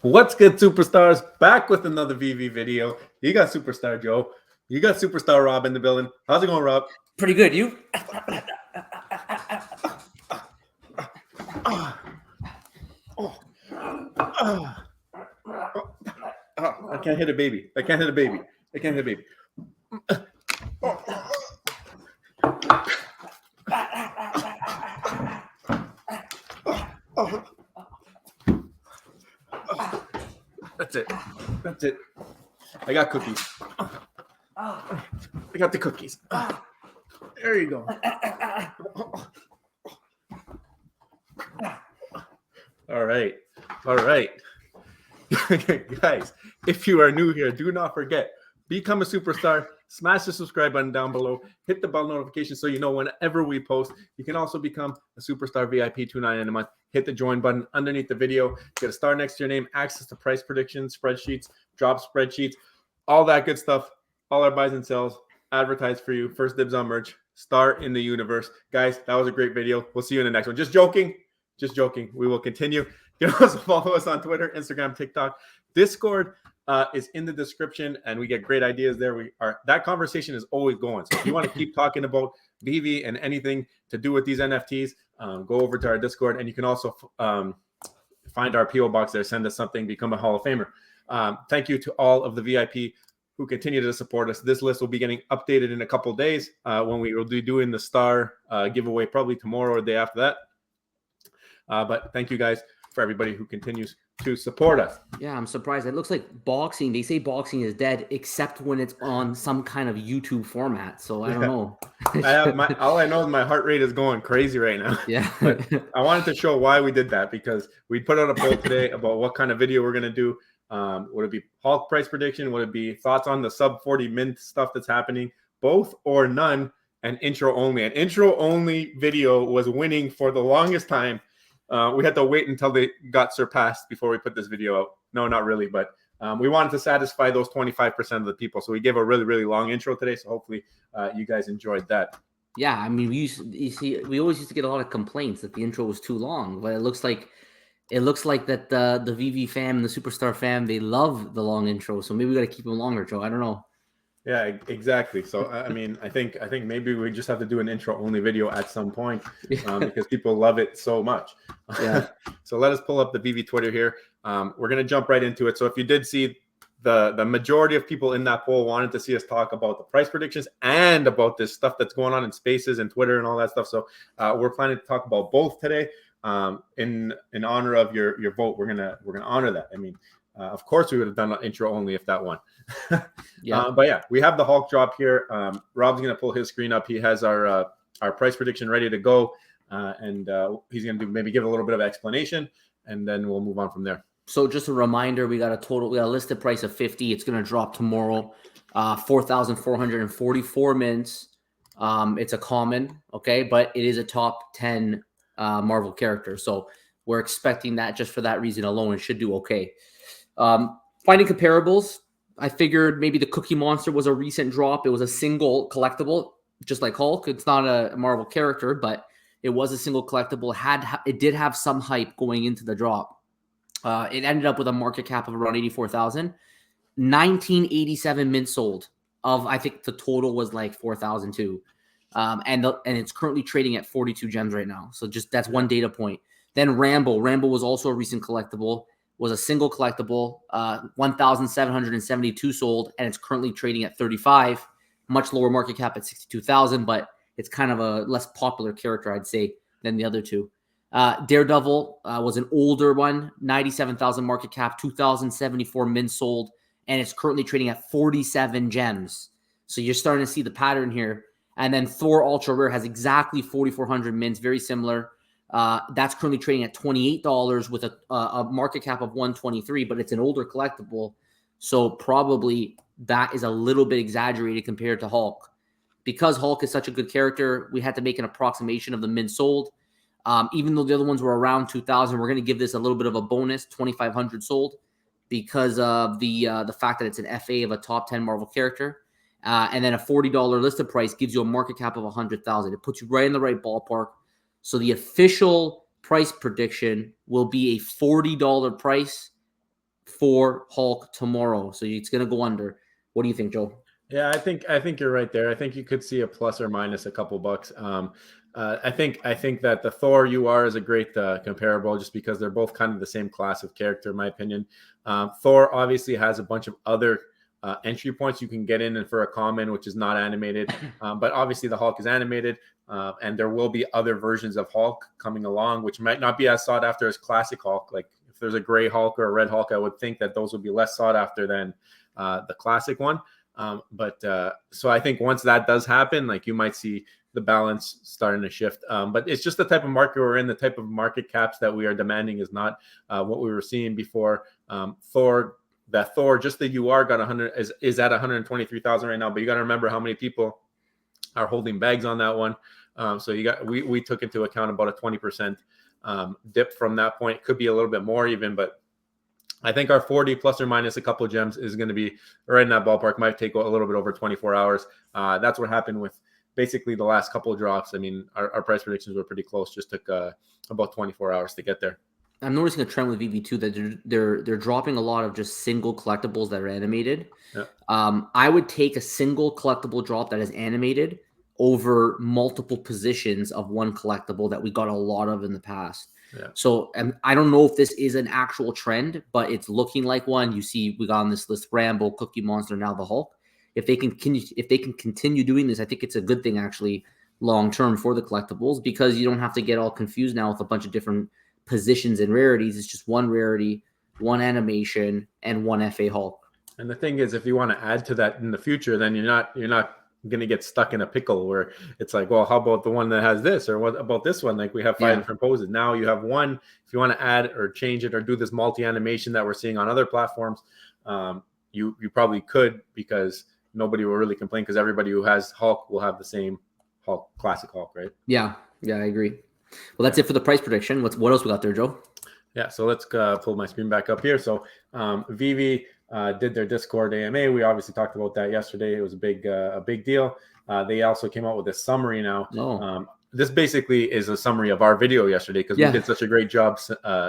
What's good, superstars? Back with another VV video. You got Superstar Joe. You got Superstar Rob in the building. How's it going, Rob? Pretty good. You? I can't hit a baby. I can't hit a baby. I can't hit a baby. That's it. That's it. I got cookies. I got the cookies. There you go. All right. All right. Guys, if you are new here, do not forget, become a superstar. Smash the subscribe button down below. Hit the bell notification so you know whenever we post. You can also become a superstar VIP $2.99 a month. Hit the join button underneath the video. Get a star next to your name. Access to price predictions, spreadsheets, drop spreadsheets, all that good stuff. All our buys and sells advertised for you. First dibs on merch. Star in the universe. Guys, that was a great video. We'll see you in the next one. Just joking. Just joking. We will continue. You can also follow us on Twitter, Instagram, TikTok. Discord is in the description, and we get great ideas there. That conversation is always going. So if you want to keep talking about Veve and anything to do with these NFTs, go over to our Discord, and you can also find our PO box there. Send us something. Become a Hall of Famer. Thank you to all of the VIP who continue to support us. This list will be getting updated in a couple of days when we will be doing the star giveaway, probably tomorrow or the day after that. But thank you guys for everybody who continues to support us. Yeah, I'm surprised. It looks like boxing. They say boxing is dead, except when it's on some kind of YouTube format. So I don't know. All I know is my heart rate is going crazy right now. Yeah. But I wanted to show why we did that, because we put out a poll today about what kind of video we're going to do. Would it be Hulk price prediction? Would it be thoughts on the sub 40 mint stuff that's happening? Both or none, and intro only. An intro only video was winning for the longest time. We had to wait until they got surpassed before we put this video out. No, not really, but we wanted to satisfy those 25% of the people. So we gave a really, really long intro today. So hopefully you guys enjoyed that. Yeah, I mean, we always used to get a lot of complaints that the intro was too long, but it looks like that the VV fam and the Superstar fam, they love the long intro. So maybe we got to keep them longer, Joe. I don't know. Yeah, exactly. So I mean, I think maybe we just have to do an intro only video at some point because people love it so much. Yeah. So let us pull up the VV Twitter here. We're gonna jump right into it. So if you did see, the majority of people in that poll wanted to see us talk about the price predictions and about this stuff that's going on in Spaces and Twitter and all that stuff. So we're planning to talk about both today. In honor of your vote, we're gonna honor that. I mean, of course we would have done an intro only if that won. Yeah. But yeah, we have the Hulk drop here. Rob's gonna pull his screen up. He has our price prediction ready to go, and he's gonna maybe give a little bit of explanation, and then we'll move on from there. So just a reminder, we got a listed price of 50. It's gonna drop tomorrow. 4,444 mints. It's a common, okay, but it is a top 10 Marvel character. So we're expecting that just for that reason alone. It should do okay. Finding comparables, I figured maybe the Cookie Monster was a recent drop. It was a single collectible, just like Hulk. It's not a Marvel character, but it was a single collectible. It did have some hype going into the drop. It ended up with a market cap of around 84,000. 1987 mint sold. I think the total was like 4,002. And it's currently trading at 42 gems right now. So just that's one data point. Then Rambo. Rambo was also a recent collectible. Was a single collectible, 1,772 sold, and it's currently trading at 35. Much lower market cap at 62,000, but it's kind of a less popular character, I'd say, than the other two. Daredevil was an older one, 97,000 market cap, 2,074 mint sold, and it's currently trading at 47 gems. So you're starting to see the pattern here. And then Thor Ultra Rare has exactly 4,400 mints, very similar. That's currently trading at $28 with a market cap of 123, but it's an older collectible. So probably that is a little bit exaggerated compared to Hulk. Because Hulk is such a good character, we had to make an approximation of the mint sold. Even though the other ones were around 2,000, we're going to give this a little bit of a bonus, 2,500 sold, because of the fact that it's an FA of a top 10 Marvel character. And then a $40 listed price gives you a market cap of 100,000. It puts you right in the right ballpark. So the official price prediction will be a $40 price for Hulk tomorrow. So it's going to go under. What do you think, Joe? Yeah, I think you're right there. I think you could see a plus or minus a couple bucks. I think that the Thor UR is a great comparable, just because they're both kind of the same class of character, in my opinion. Thor obviously has a bunch of other entry points you can get in and for a common, which is not animated. But obviously the Hulk is animated, and there will be other versions of Hulk coming along, which might not be as sought after as classic Hulk. Like if there's a gray Hulk or a red Hulk, I would think that those would be less sought after than the classic one. So I think once that does happen, like you might see the balance starting to shift. But it's just the type of market we're in. The type of market caps that we are demanding is not what we were seeing before. Thor, just the UR got 100 is at 123,000 right now. But you got to remember how many people are holding bags on that one. So we took into account about a 20% dip from that point. It could be a little bit more even, but I think our 40 plus or minus a couple of gems is going to be right in that ballpark. Might take a little bit over 24 hours. That's what happened with basically the last couple of drops. I mean, our price predictions were pretty close. Just took about 24 hours to get there. I'm noticing a trend with VV2 that they're dropping a lot of just single collectibles that are animated. Yeah. I would take a single collectible drop that is animated over multiple positions of one collectible that we got a lot of in the past. Yeah. So I don't know if this is an actual trend, but it's looking like one. You see, we got on this list Rambo, Cookie Monster, now the Hulk. If they can continue doing this, I think it's a good thing actually long term for the collectibles, because you don't have to get all confused now with a bunch of different positions and rarities. It's just one rarity, one animation, and one FA Hulk. And the thing is, if you want to add to that in the future, then you're not going to get stuck in a pickle where it's like, well, how about the one that has this, or what about this one? Like we have 5 different poses. Now you have one. If you want to add or change it or do this multi-animation that we're seeing on other platforms, you probably could, because nobody will really complain, because everybody who has Hulk will have the same Hulk, classic Hulk, right? Yeah, I agree. Well, that's it for the price prediction. What else we got there, Joe? Yeah, so let's pull my screen back up here. So Veve did their Discord AMA. We obviously talked about that yesterday. It was a big deal. They also came out with a summary now. Oh. This basically is a summary of our video yesterday, because we did such a great job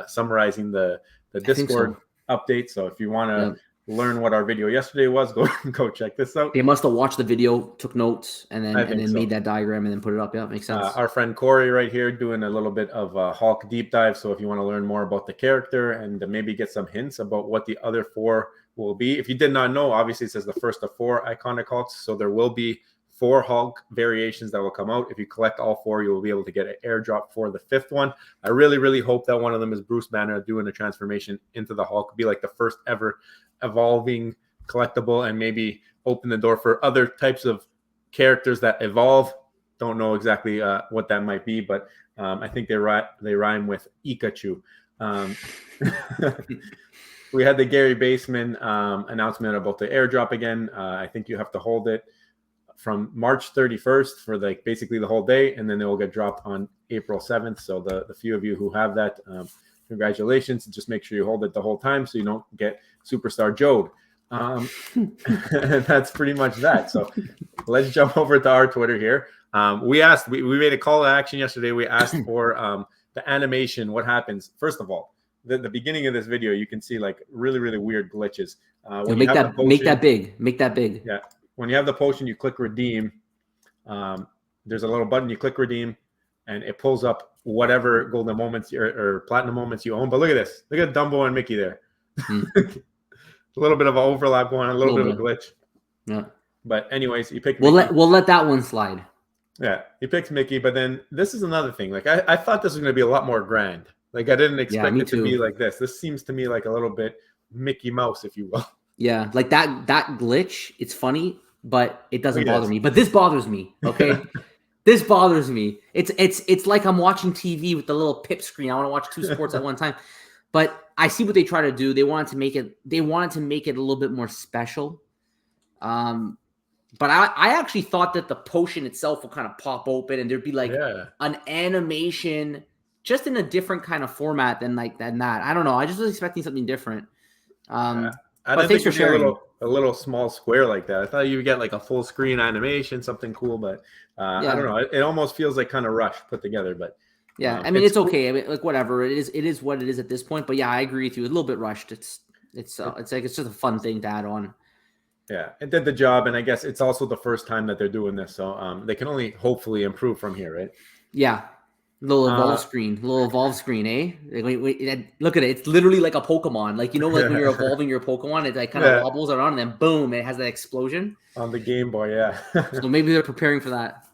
summarizing the Discord update. So if you want to learn what our video yesterday was, go check this out. They must have watched the video, took notes, and then made that diagram and then put it up. Yeah, makes sense. Our friend Corey right here doing a little bit of a Hulk deep dive. So if you want to learn more about the character and maybe get some hints about what the other 4 will be. If you did not know, obviously it says the first of 4 iconic Hulks. So there will be 4 Hulk variations that will come out. If you collect all 4, you will be able to get an airdrop for the 5th one. I really, really hope that one of them is Bruce Banner doing a transformation into the Hulk. It'd be like the first ever evolving collectible, and maybe open the door for other types of characters that evolve. Don't know exactly what that might be, but I think they rhyme with Ikachu. We had the Gary Baseman announcement about the airdrop again. I think you have to hold it from March 31st for basically the whole day, and then it will get dropped on April 7th. So the few of you who have that, congratulations. Just make sure you hold it the whole time so you don't get Superstar Joed. That's pretty much that. So let's jump over to our Twitter here. We made a call to action yesterday. We asked for the animation. What happens? First of all, the beginning of this video, you can see like really, really weird glitches. Make that big. Yeah. When you have the potion, you click redeem. There's a little button. You click redeem, and it pulls up whatever golden moments or platinum moments you own. But look at this. Look at Dumbo and Mickey there. A little bit of an overlap going on, a little bit of a glitch. Yeah. But anyways, you pick We'll Mickey. let that one slide. Yeah, he picks Mickey, but then this is another thing. Like I thought this was going to be a lot more grand. Like I didn't expect it to be like this. This seems to me like a little bit Mickey Mouse, if you will. Yeah, like that glitch. It's funny, but it doesn't bother me. But this bothers me. Okay. This bothers me. It's like I'm watching TV with the little pip screen. I want to watch 2 sports at one time. But I see what they try to do. They wanted to make it a little bit more special. But I actually thought that the potion itself will kind of pop open and there'd be like an animation just in a different kind of format than that. I don't know. I just was expecting something different. I didn't think for sharing a little small square like that. I thought you would get like a full screen animation, something cool, but I don't know. It almost feels like kind of rushed put together, but I mean, it's okay. I mean, like whatever. It is what it is at this point. But yeah, I agree with you. A little bit rushed. It's like it's just a fun thing to add on. Yeah, it did the job, and I guess it's also the first time that they're doing this, so they can only hopefully improve from here, right? Yeah. Little evolve screen, eh? Look at it. It's literally like a Pokemon. Like, like when you're evolving your Pokemon, it like kind of wobbles around and then boom, it has that explosion. On the Game Boy, yeah. So maybe they're preparing for that.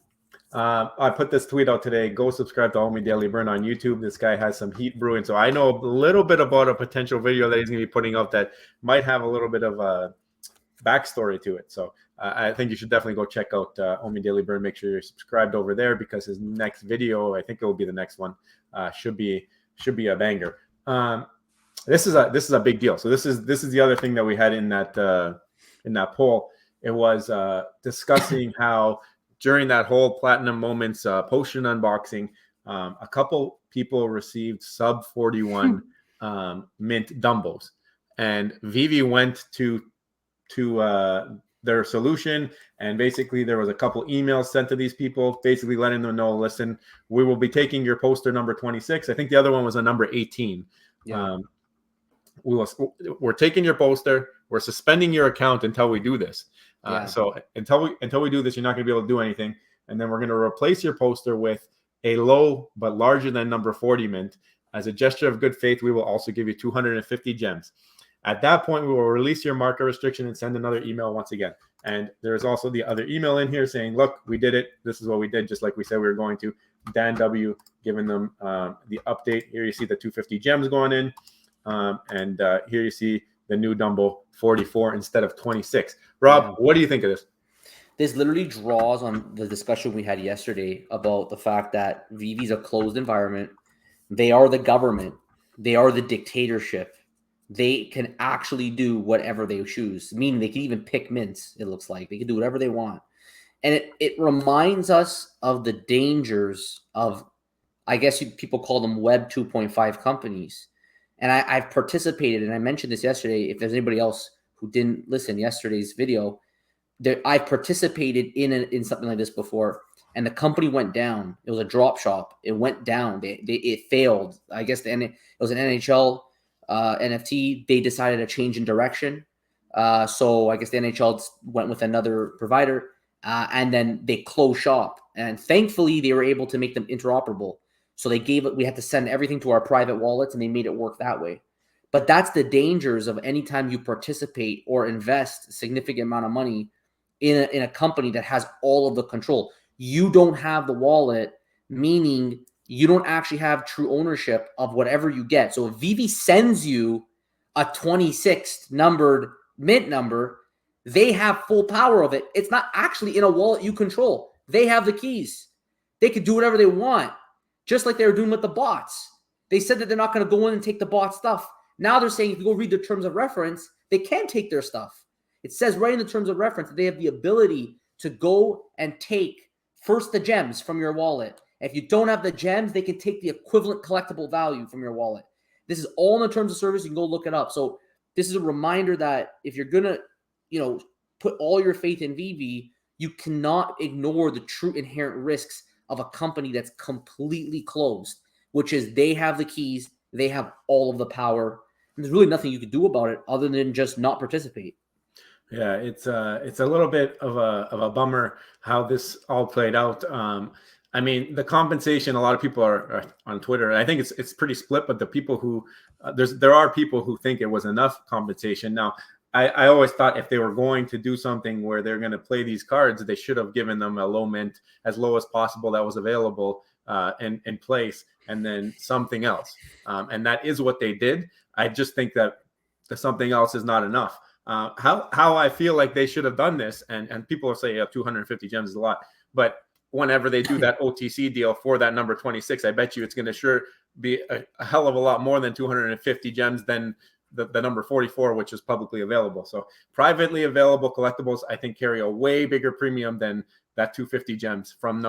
I put this tweet out today. Go subscribe to Homie Daily Burn on YouTube. This guy has some heat brewing, so I know a little bit about a potential video that he's going to be putting out that might have a little bit of a backstory to it. So I think you should definitely go check out Homie Daily Burn. Make sure you're subscribed over there because his next video, I think it will be the next one, should be a banger. This is a big deal. So this is the other thing that we had in that poll. It was discussing how during that whole Platinum Moments potion unboxing, a couple people received sub 41 mint Dumbos, and Veve went to their solution, and basically there was a couple emails sent to these people basically letting them know, listen, we will be taking your poster number 26. I think the other one was a number 18. Yeah. We're taking your poster, we're suspending your account until we do this. So until we do this, you're not going to be able to do anything, and then we're going to replace your poster with a low but larger than number 40 mint. As a gesture of good faith, we will also give you 250 gems. At that point, we will release your market restriction and send another email once again. And there's also the other email in here saying, look, we did it. This is what we did, just like we said we were going to. Dan W. giving them the update. Here you see the 250 gems going in. And here you see the new Dumbo 44 instead of 26. Rob, what do you think of this? This literally draws on the discussion we had yesterday about the fact that Veve's a closed environment. They are the government. They are the dictatorship. They can actually do whatever they choose, meaning they can even pick mints, it looks like. They can do whatever they want. And it reminds us of the dangers of, I guess people call them Web 2.5 companies. And I've participated, and I mentioned this yesterday. If there's anybody else who didn't listen yesterday's video, I've participated in something like this before, and the company went down. It was a drop shop. It went down. It failed. I guess it was an NHL NFT. They decided a change in direction. So I guess the NHL went with another provider, and then they closed shop. And thankfully, they were able to make them interoperable. So we had to send everything to our private wallets, and they made it work that way. But that's the dangers of anytime you participate or invest a significant amount of money in a company that has all of the control. You don't have the wallet, meaning you don't actually have true ownership of whatever you get. So if Veve sends you a 26th numbered mint number, they have full power of it. It's not actually in a wallet you control. They have the keys. They could do whatever they want, just like they were doing with the bots. They said that they're not going to go in and take the bot stuff. Now they're saying if you go read the terms of reference, they can take their stuff. It says right in the terms of reference that they have the ability to go and take first the gems from your wallet. If you don't have the gems, they can take the equivalent collectible value from your wallet. This is all in the terms of service. You can go look it up. So this is a reminder that if you're going to, put all your faith in Veve, you cannot ignore the true inherent risks of a company that's completely closed, which is they have the keys. They have all of the power. And there's really nothing you can do about it other than just not participate. Yeah, it's a little bit of a bummer how this all played out. I mean, the compensation, a lot of people are on Twitter, and I think it's pretty split, but the people who there are people who think it was enough compensation. Now, I always thought if they were going to do something where they're going to play these cards, they should have given them a low mint, as low as possible that was available in place, and then something else. And that is what they did. I just think that the something else is not enough. How I feel like they should have done this, and people will say 250 gems is a lot, but whenever they do that OTC deal for that number 26, I bet you it's going to sure be a hell of a lot more than 250 gems than the number 44, which is publicly available. So privately available collectibles, I think, carry a way bigger premium than that 250 gems from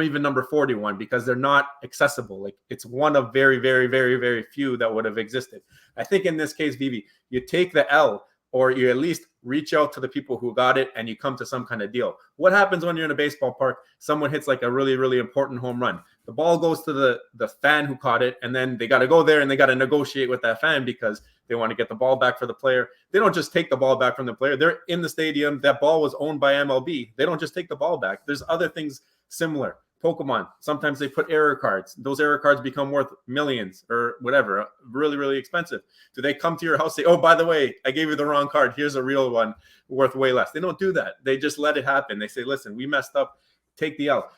even number 41, because they're not accessible. Like, it's one of very, very, very, very few that would have existed. I think in this case, Veve, you take the L, or you at least reach out to the people who got it and you come to some kind of deal. What happens when you're in a baseball park? Someone hits like a really, really important home run. the ball goes to the fan who caught it, and then they got to go there and they got to negotiate with that fan because they want to get the ball back for the player. They don't just take the ball back from the player. They're in the stadium. That ball was owned by MLB. They don't just take the ball back. There's other things similar. Pokemon, sometimes they put error cards. Those error cards become worth millions or whatever, really, really expensive. Do they come to your house, say, oh, by the way, I gave you the wrong card. Here's a real one worth way less. They don't do that. They just let it happen. They say, listen, we messed up. Take the L.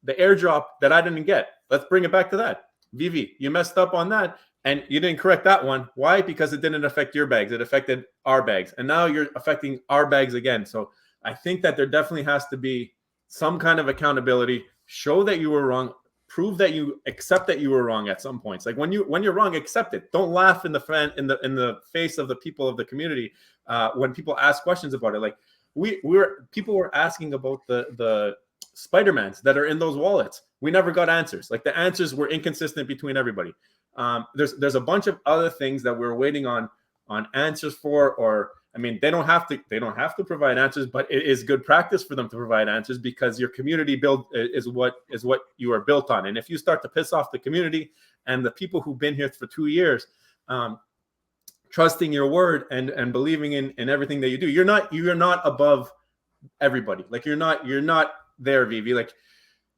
The airdrop that I didn't get, let's bring it back to that. Veve, you messed up on that and you didn't correct that one. Why? Because it didn't affect your bags. It affected our bags. And now you're affecting our bags again. So I think that there definitely has to be some kind of accountability. Show that you were wrong. Prove that you accept that you were wrong at some points. Like when you're wrong, accept it. Don't laugh in the face of the people of the community when people ask questions about it. Like people were asking about the Spider-Mans that are in those wallets. We never got answers. Like the answers were inconsistent between everybody. There's a bunch of other things that we're waiting on answers for, or I mean, they don't have to provide answers, but it is good practice for them to provide answers because your community build is what you are built on. And if you start to piss off the community and the people who've been here for 2 years, trusting your word and believing in everything that you do, you're not above everybody. Like you're not there, Veve. Like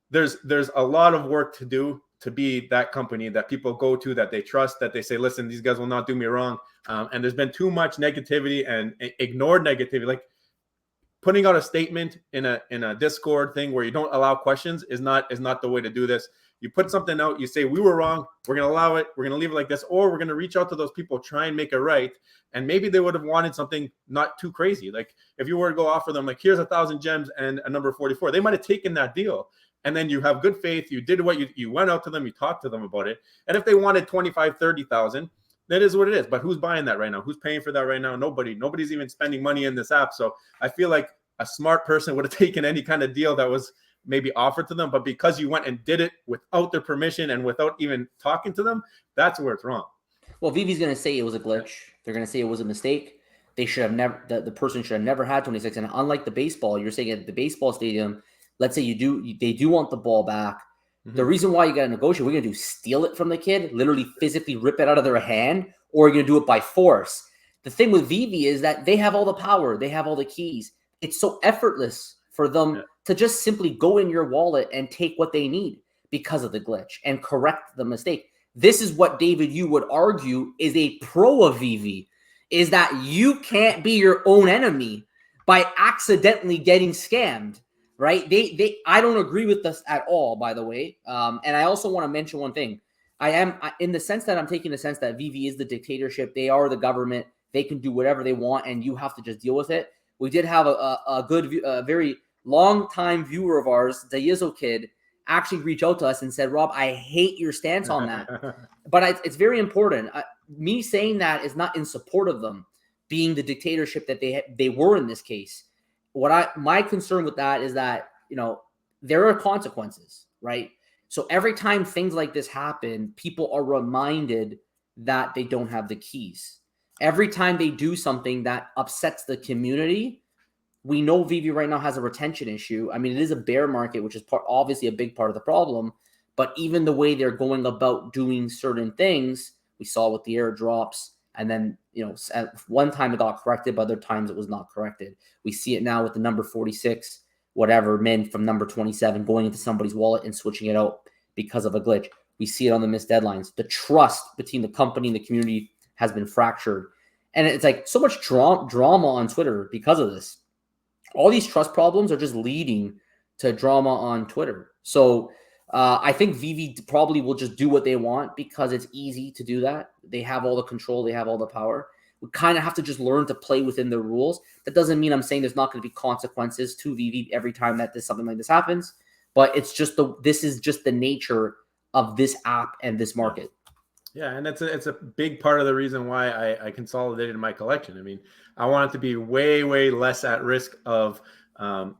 there's a lot of work to do to be that company that people go to, that they trust, that they say, listen, these guys will not do me wrong. And there's been too much negativity and ignored negativity. Like putting out a statement in a Discord thing where you don't allow questions is not the way to do this. You put something out, you say, we were wrong. We're going to allow it. We're going to leave it like this, or we're going to reach out to those people, try and make it right. And maybe they would have wanted something not too crazy. Like if you were to go offer them, like, here's 1,000 gems and a number 44, they might've taken that deal. And then you have good faith. You did what you went out to them. You talked to them about it. And if they wanted 25, 30,000, that is what it is. But who's buying that right now? Who's paying for that right now? Nobody. Nobody's even spending money in this app. So I feel like a smart person would have taken any kind of deal that was maybe offered to them. But because you went and did it without their permission and without even talking to them, that's where it's wrong. Well, Vivi's going to say it was a glitch. They're going to say it was a mistake. They should have never. The person should have never had 26. And unlike the baseball, you're saying at the baseball stadium, let's say they do want the ball back. Mm-hmm. The reason why you got to negotiate, we're going to do steal it from the kid, literally physically rip it out of their hand, or you're going to do it by force. The thing with Veve is that they have all the power. They have all the keys. It's so effortless for them to just simply go in your wallet and take what they need because of the glitch and correct the mistake. This is what, David, you would argue is a pro of Veve, is that you can't be your own enemy by accidentally getting scammed. Right? I don't agree with this at all, by the way. And I also want to mention one thing. I am in the sense that I'm taking the sense that Veve is the dictatorship. They are the government. They can do whatever they want, and you have to just deal with it. We did have a very long time viewer of ours, the Yizzo kid, actually reach out to us and said, Rob, I hate your stance on that. But it's very important. Me saying that is not in support of them being the dictatorship that they were in this case. My concern with that is that, there are consequences, right? So every time things like this happen, people are reminded that they don't have the keys. Every time they do something that upsets the community, we know Veve right now has a retention issue. I mean, it is a bear market, which is obviously a big part of the problem. But even the way they're going about doing certain things, we saw with the airdrops. And then, at one time it got corrected, but other times it was not corrected. We see it now with the number 46, whatever, men from number 27 going into somebody's wallet and switching it out because of a glitch. We see it on the missed deadlines. The trust between the company and the community has been fractured. And it's like so much drama on Twitter because of this. All these trust problems are just leading to drama on Twitter. So I think Veve probably will just do what they want because it's easy to do that. They have all the control. They have all the power. We kind of have to just learn to play within the rules. That doesn't mean I'm saying there's not going to be consequences to Veve every time that something like this happens. But it's just this is just the nature of this app and this market. Yeah, and it's a big part of the reason why I consolidated my collection. I mean, I want it to be way, way less at risk of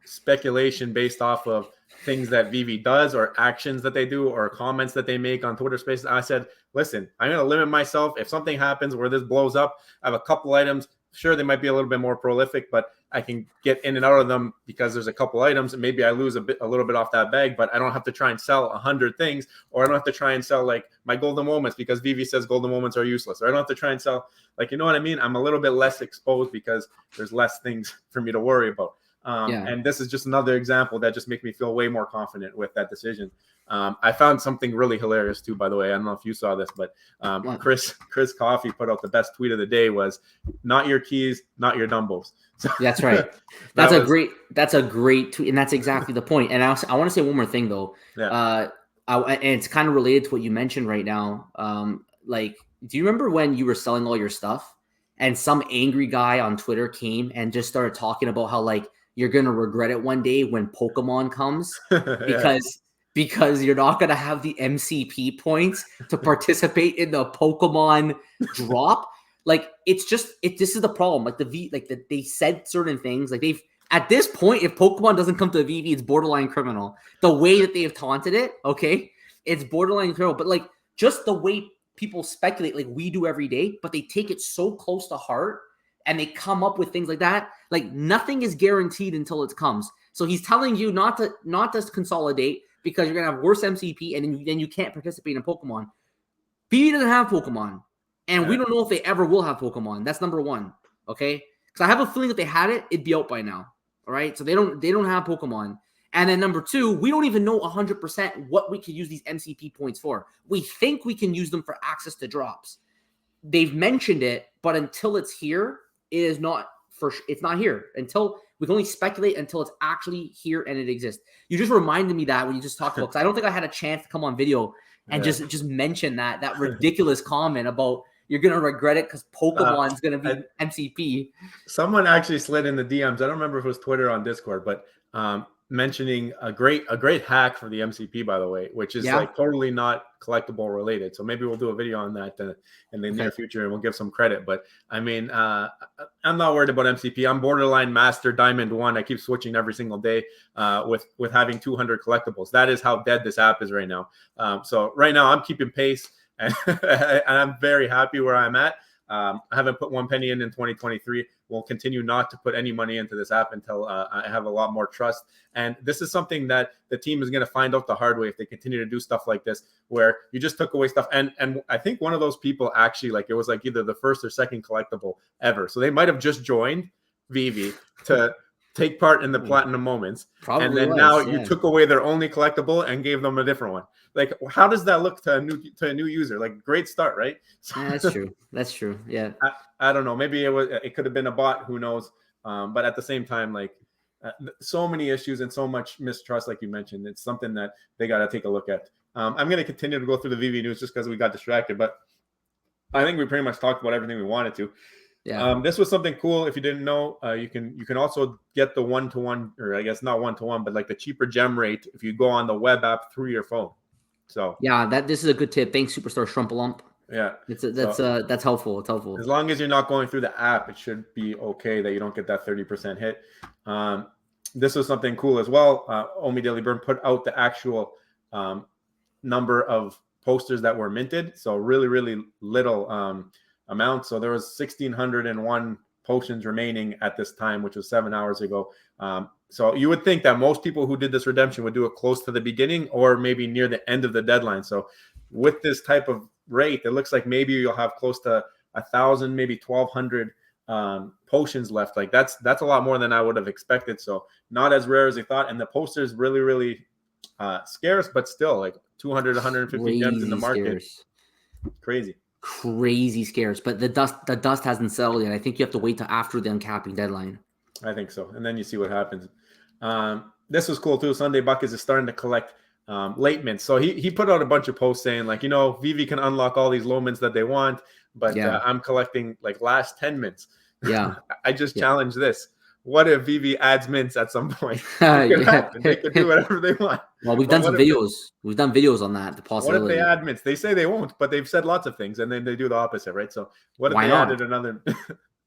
speculation based off of things that Veve does or actions that they do or comments that they make on Twitter Spaces. I said, listen, I'm going to limit myself. If something happens where this blows up, I have a couple items, sure, they might be a little bit more prolific, but I can get in and out of them because there's a couple items, and maybe I lose a little bit off that bag, but I don't have to try and sell 100 things, or I don't have to try and sell like my golden moments because Veve says golden moments are useless, or I don't have to try and sell, like, you know what I mean? I'm a little bit less exposed because there's less things for me to worry about. And this is just another example that just makes me feel way more confident with that decision. I found something really hilarious too, by the way. I don't know if you saw this, but Chris Coffey put out the best tweet of the day was, "Not your keys, not your Dumbos." So, that's right. That's a great tweet, and that's exactly the point. And I want to say one more thing though. Yeah. And it's kind of related to what you mentioned right now. Like, do you remember when you were selling all your stuff, and some angry guy on Twitter came and just started talking about how like you're gonna regret it one day when Pokemon comes because you're not going to have the MCP points to participate in the Pokemon drop. Like, this is the problem. Like they said certain things, like at this point, if Pokemon doesn't come to Veve, it's borderline criminal. The way that they've taunted it, okay, it's borderline criminal. But like, just the way people speculate, like we do every day, but they take it so close to heart and they come up with things like that. Like, nothing is guaranteed until it comes. So he's telling you not to consolidate, because you're going to have worse MCP, and then you can't participate in Pokemon. Veve doesn't have Pokemon, and we don't know if they ever will have Pokemon. That's number one, okay? Because I have a feeling if they had it, it'd be out by now, all right? So they don't have Pokemon. And then number two, we don't even know 100% what we could use these MCP points for. We think we can use them for access to drops. They've mentioned it, but until it's here, it's not here. Until we can only speculate until it's actually here and it exists. You just reminded me that when you just talked about, because I don't think I had a chance to come on video and just mention that ridiculous comment about you're gonna regret it because Pokemon's gonna be MCP. Someone actually slid in the DMs. I don't remember if it was Twitter on Discord, but mentioning a great hack for the MCP, by the way, which is like totally not collectible related. So maybe we'll do a video on that in the near future, and we'll give some credit. But I mean, I'm not worried about MCP. I'm borderline master Diamond 1. I keep switching every single day with having 200 collectibles. That is how dead this app is right now. So right now I'm keeping pace, and I'm very happy where I'm at. I haven't put one penny in 2023. We'll continue not to put any money into this app until I have a lot more trust. And this is something that the team is going to find out the hard way if they continue to do stuff like this, where you just took away stuff. And I think one of those people actually, like, it was like either the first or second collectible ever. So they might have just joined Veve to take part in the platinum moments. Probably and then now you took away their only collectible and gave them a different one. Like, how does that look to a new user? Like, great start, right? So, yeah, that's true. That's true. Yeah. I don't know. Maybe it could have been a bot. Who knows? But at the same time, like, so many issues and so much mistrust, like you mentioned, it's something that they got to take a look at. I'm going to continue to go through the Veve news just because we got distracted, but I think we pretty much talked about everything we wanted to. Yeah. This was something cool. If you didn't know, you can also get the 1-to-1, or I guess not 1-to-1, but like the cheaper gem rate if you go on the web app through your phone. So yeah, this is a good tip. Thanks, Superstar Shrumpalump. Yeah, that's helpful. It's helpful. As long as you're not going through the app, it should be okay that you don't get that 30% hit. This was something cool as well. Omi Daily Burn put out the actual number of posters that were minted. So really, really little amount. So there was 1,601 potions remaining at this time, which was 7 hours ago. So you would think that most people who did this redemption would do it close to the beginning or maybe near the end of the deadline. So with this type of rate, it looks like maybe you'll have close to 1,000, maybe 1,200 potions left. Like that's a lot more than I would have expected. So not as rare as I thought. And the posters really, really scarce, but still like 200, 150 gems in the market. Crazy scarce. But the dust hasn't settled yet. I think you have to wait till after the uncapping deadline. I think so. And then you see what happens. This was cool too. Sunday Buckets is starting to collect late mints. So he put out a bunch of posts saying, like, Veve can unlock all these low mints that they want, but I'm collecting like last 10 mints. Yeah. I just challenge this. What if Veve adds mints at some point? They could do whatever they want. Well, we've done some videos. We've done videos on that. The possibility. What if they add mints? They say they won't, but they've said lots of things, and then they do the opposite, right? So what if they added another?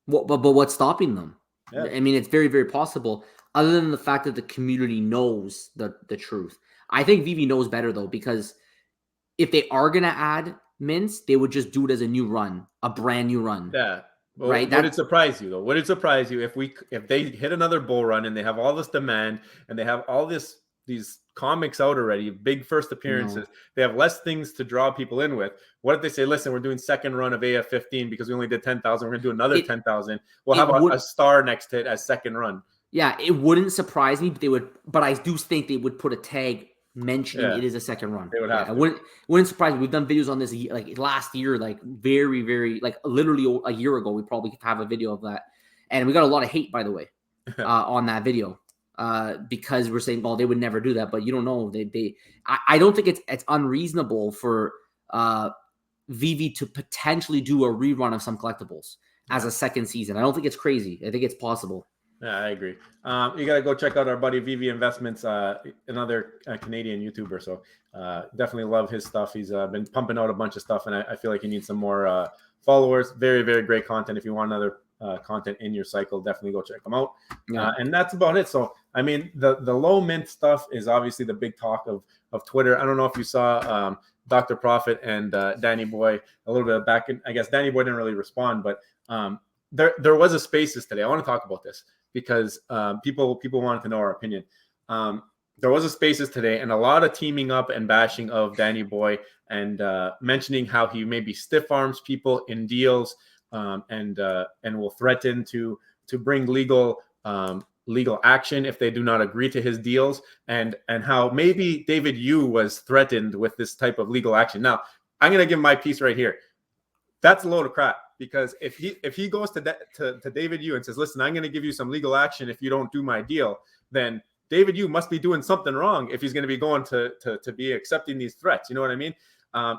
But what's stopping them? Yeah. I mean, it's very, very possible, other than the fact that the community knows the truth. I think Veve knows better, though, because if they are going to add mints, they would just do it as a new run, a brand new run. Yeah. Well, right? would it surprise you though? Would it surprise you if they hit another bull run and they have all this demand and they have all these comics out already, big first appearances, No. they have less things to draw people in with? What if they say, listen, we're doing second run of AF 15 because we only did 10,000, we're gonna do another 10,000. We'll have a star next to it as second run. Yeah, it wouldn't surprise me, but I do think they would put a tag mentioning it is a second run. They would have. It wouldn't surprise me. We've done videos on this like last year, like very, very, like literally a year ago. We probably have a video of that, and we got a lot of hate, by the way, on that video, because we're saying, well, they would never do that, but you don't know. I don't think it's unreasonable for Veve to potentially do a rerun of some collectibles as a second season. I don't think it's crazy. I think it's possible. Yeah, I agree. You got to go check out our buddy Veve Investments, another Canadian YouTuber. So definitely love his stuff. He's been pumping out a bunch of stuff, and I feel like he needs some more followers. Very, very great content. If you want another content in your cycle, definitely go check them out. Yeah. And that's about it. So, I mean, the low mint stuff is obviously the big talk of Twitter. I don't know if you saw Dr. Profit and Danny Boy a little bit back. I guess Danny Boy didn't really respond, but there was a Spaces today. I want to talk about this because people wanted to know our opinion. There was a Spaces today, and a lot of teaming up and bashing of Danny Boy and mentioning how he maybe stiff arms people in deals and will threaten to bring legal action if they do not agree to his deals, and how maybe David Yu was threatened with this type of legal action. Now, I'm going to give my piece right here. That's a load of crap, because if he goes to David Yu and says, listen, I'm going to give you some legal action if you don't do my deal, then David Yu must be doing something wrong if he's going to be going to be accepting these threats. You know what I mean?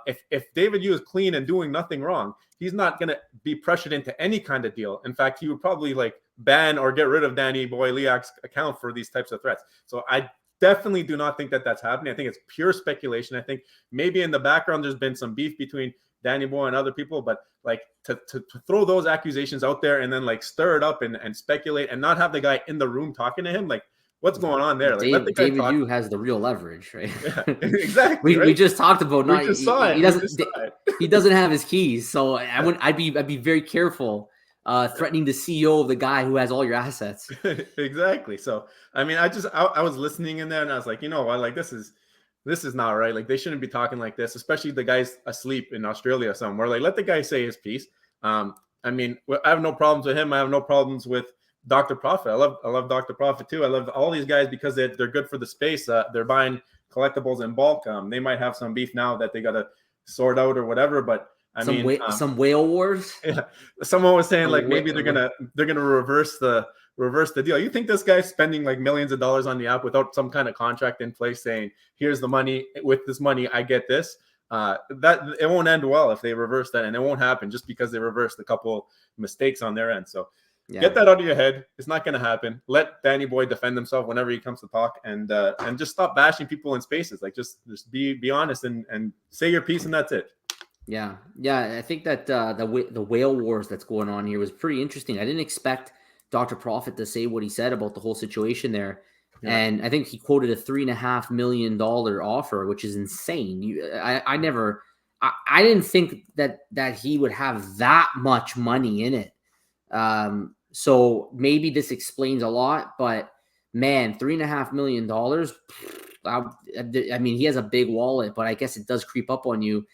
If David Yu is clean and doing nothing wrong, he's not going to be pressured into any kind of deal. In fact, he would probably like ban or get rid of Danny Boy Liak's account for these types of threats. So I definitely do not think that that's happening. I think it's pure speculation. I think maybe in the background there's been some beef between Danny Boy and other people, but like to throw those accusations out there and then like stir it up and speculate and not have the guy in the room talking to him, like what's going on there? Like, David Yu has the real leverage, right? Yeah, exactly. We just talked about we just saw it. He doesn't have his keys, so I'd be very careful threatening the CEO of the guy who has all your assets. Exactly. So I mean, I was listening in there and I was like, you know what, like this is not right. Like they shouldn't be talking like this, especially the guy's asleep in Australia somewhere. Like let the guy say his piece. I mean, I have no problems with him. I have no problems with Dr. Profit. I love Dr. Profit too. I love all these guys because they're good for the space. They're buying collectibles in bulk. They might have some beef now that they got to sort out or whatever, but some whale wars. Yeah. Someone was saying like maybe they're gonna reverse the deal. You think this guy's spending like millions of dollars on the app without some kind of contract in place saying, here's the money, with this money I get this? That it won't end well if they reverse that, and it won't happen just because they reversed a couple mistakes on their end. So get that out of your head. It's not going to happen. Let Danny Boy defend himself whenever he comes to talk, and just stop bashing people in spaces. Like just be honest and say your piece, and that's it. Yeah. I think that the whale wars that's going on here was pretty interesting. I didn't expect Dr. Profit to say what he said about the whole situation there. Yeah. And I think he quoted a $3.5 million offer, which is insane. I didn't think that he would have that much money in it. So maybe this explains a lot, but man, $3.5 million. I mean, he has a big wallet, but I guess it does creep up on you,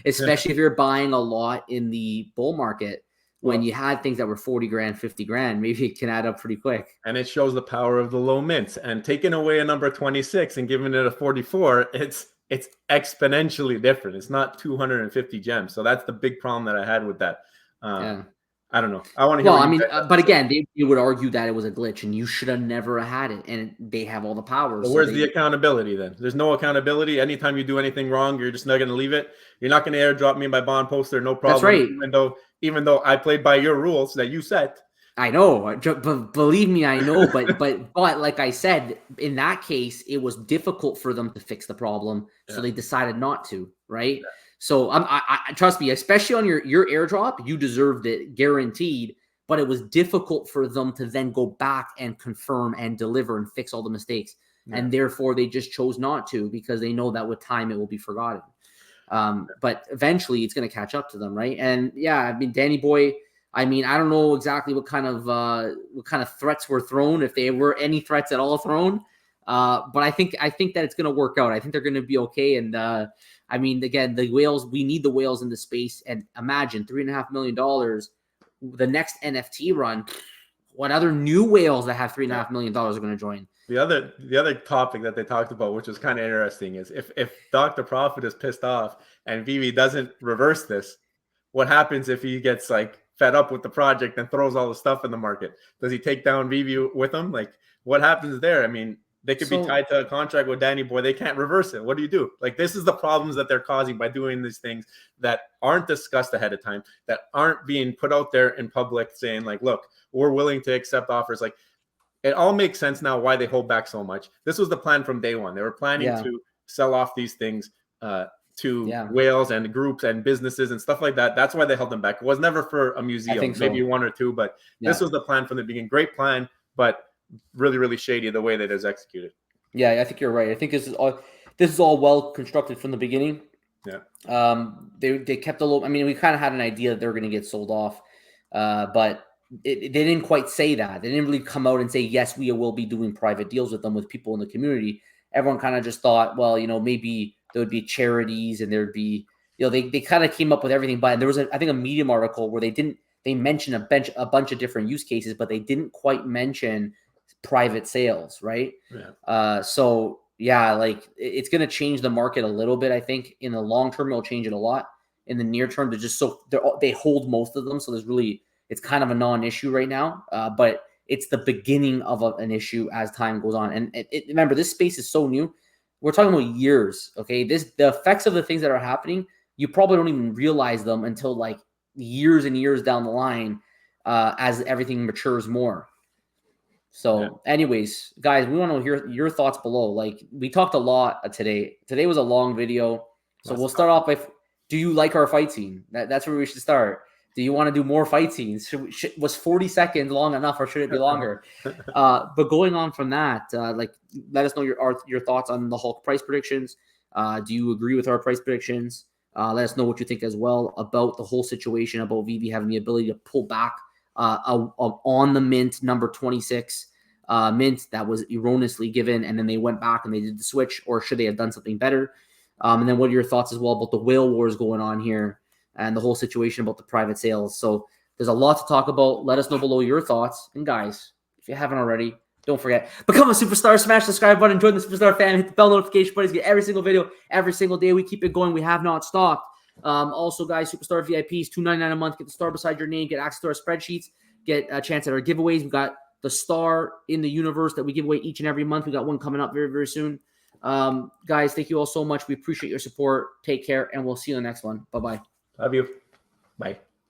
especially if you're buying a lot in the bull market. When you had things that were 40 grand, 50 grand, maybe it can add up pretty quick. And it shows the power of the low mints. And taking away a number 26 and giving it a 44, it's exponentially different. It's not 250 gems. So that's the big problem that I had with that. I don't know. I want to hear. Well, I mean, but again, they would argue that it was a glitch and you should have never had it. And they have all the powers. Well, where's the accountability then? There's no accountability. Anytime you do anything wrong, you're just not going to leave it. You're not going to airdrop me my bond poster. No problem. That's right. Even though I played by your rules that you set. I know, but believe me, I know. But like I said, in that case, it was difficult for them to fix the problem, so they decided not to. Right. Yeah. So I trust me, especially on your airdrop, you deserved it, guaranteed. But it was difficult for them to then go back and confirm and deliver and fix all the mistakes, and therefore they just chose not to because they know that with time it will be forgotten. But eventually it's going to catch up to them, right? And yeah, I mean, Danny Boy, I mean, I don't know exactly what kind of threats were thrown, if there were any threats at all thrown. But I think that it's going to work out. I think they're going to be okay. And I mean, again, the whales, we need the whales in the space. And imagine $3.5 million, the next NFT run. What other new whales that have $3.5 million are going to join? The other topic that they talked about, which was kind of interesting, is if Dr. Profit is pissed off and Veve doesn't reverse this, what happens if he gets like fed up with the project and throws all the stuff in the market? Does he take down Veve with him? Like, what happens there? I mean, they could be tied to a contract with Danny Boy. They can't reverse it. What do you do? Like, this is the problems that they're causing by doing these things that aren't discussed ahead of time, that aren't being put out there in public saying like, look, we're willing to accept offers. Like, it all makes sense now why they hold back so much. This was the plan from day one. They were planning to sell off these things to whales and groups and businesses and stuff like that. That's why they held them back. It was never for a museum, maybe one or two, but this was the plan from the beginning. Great plan, but really, really shady the way that it was executed. Yeah, I think you're right. I think this is all well constructed from the beginning. Yeah. They kept a little. I mean, we kind of had an idea that they were going to get sold off, but they didn't quite say that. They didn't really come out and say, yes, we will be doing private deals with them, with people in the community. Everyone kind of just thought, well, maybe there would be charities and there'd be, they kind of came up with everything. But there was, I think, a Medium article where they mentioned a bunch of different use cases, but they didn't quite mention private sales, right? Yeah. So yeah, like it's going to change the market a little bit. I think in the long term, it'll change it a lot. In the near term, they hold most of them. So it's kind of a non-issue right now, but it's the beginning of an issue as time goes on. And remember, this space is so new. We're talking about years, okay? The effects of the things that are happening, you probably don't even realize them until like years and years down the line as everything matures more. So anyways, guys, we want to hear your thoughts below. Like, we talked a lot today. Today was a long video. So we'll start off with, do you like our fight scene? That's where we should start. Do you want to do more fight scenes? Was 40 seconds long enough, or should it be longer? But going on from that, let us know your thoughts on the Hulk price predictions. Do you agree with our price predictions? Let us know what you think as well about the whole situation, about Veve having the ability to pull back on the mint number 26 mint that was erroneously given, and then they went back and they did the switch, or should they have done something better? And then what are your thoughts as well about the whale wars going on here and the whole situation about the private sales? So there's a lot to talk about. Let us know below your thoughts. And guys, if you haven't already, don't forget, become a superstar, smash the subscribe button, join the Superstar fam, hit the bell notification button to get every single video, every single day. We keep it going. We have not stopped. Also, guys, Superstar VIPs, $2.99 a month. Get the star beside your name. Get access to our spreadsheets. Get a chance at our giveaways. We've got the star in the universe that we give away each and every month. We got one coming up very, very soon. Guys, thank you all so much. We appreciate your support. Take care, and we'll see you in the next one. Bye-bye. Love you. Bye.